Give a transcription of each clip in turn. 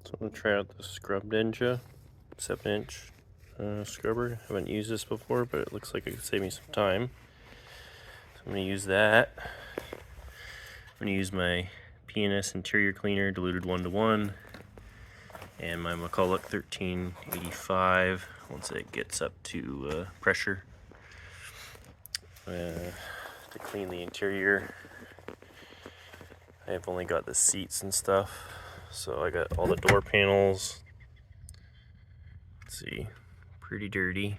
So I'm going to try out the Scrub Ninja 7-inch scrubber. I haven't used this before, but it looks like it could save me some time. So I'm going to use that. I'm going to use my P&S interior cleaner diluted 1:1 and my McCulloch 1385 once it gets up to pressure to clean the interior. I have only got the seats and stuff, so I got all the door panels. Let's see, pretty dirty,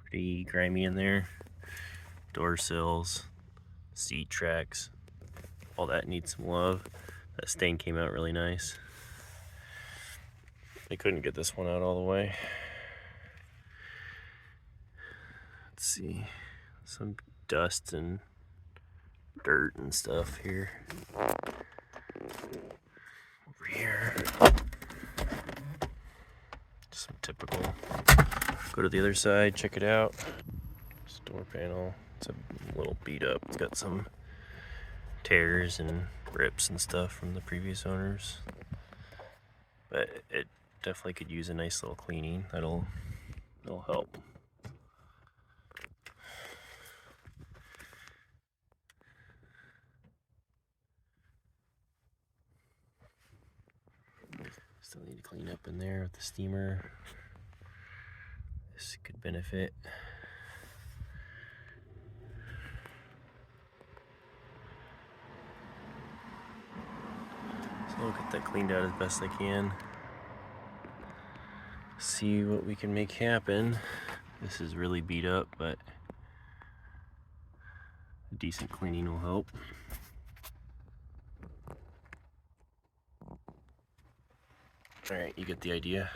pretty grimy in there. Door sills, seat tracks, all that needs some love. That stain came out really nice. I couldn't get this one out all the way. Let's see, some dust and dirt and stuff here. Over here, some typical. Go to the other side, check it out. This door panel, it's a little beat up. It's got some tears and rips and stuff from the previous owners, but it definitely could use a nice little cleaning. It'll help. Still need to clean up in there with the steamer. This could benefit. So I'll get that cleaned out as best I can. See what we can make happen. This is really beat up, but a decent cleaning will help. Alright, you get the idea.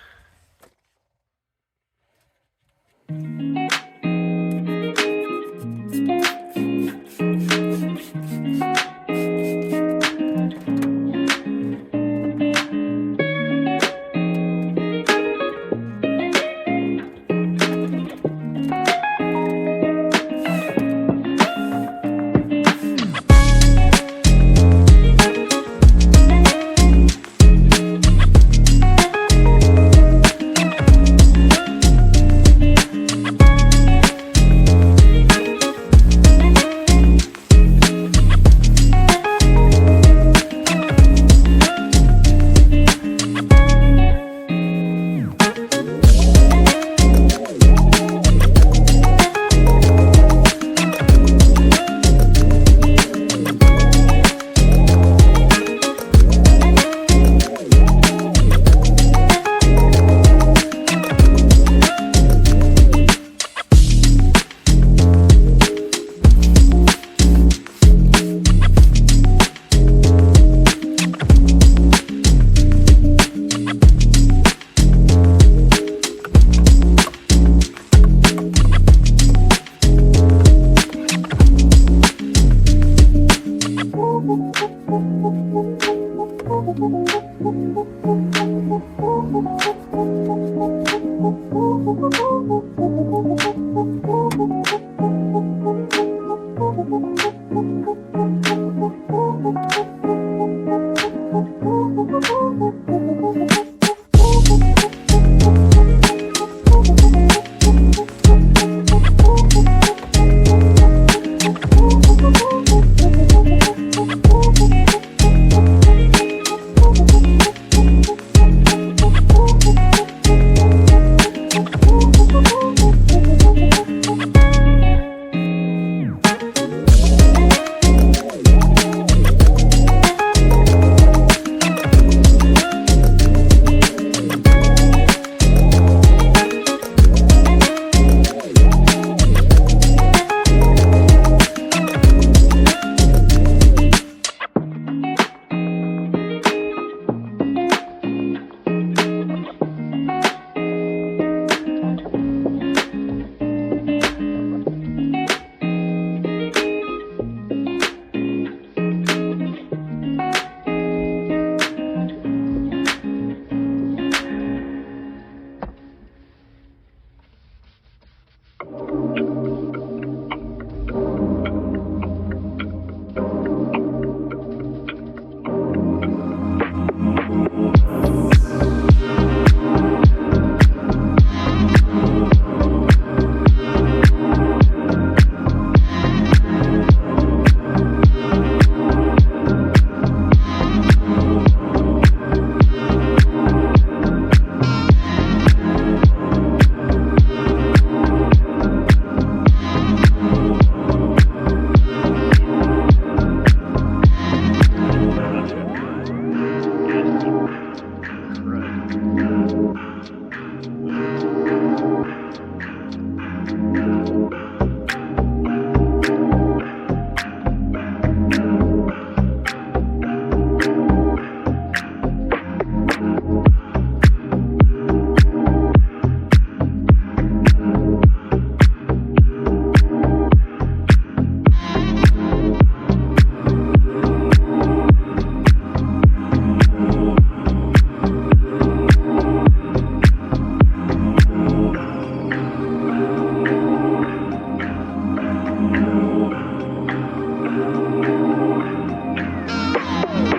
Bye.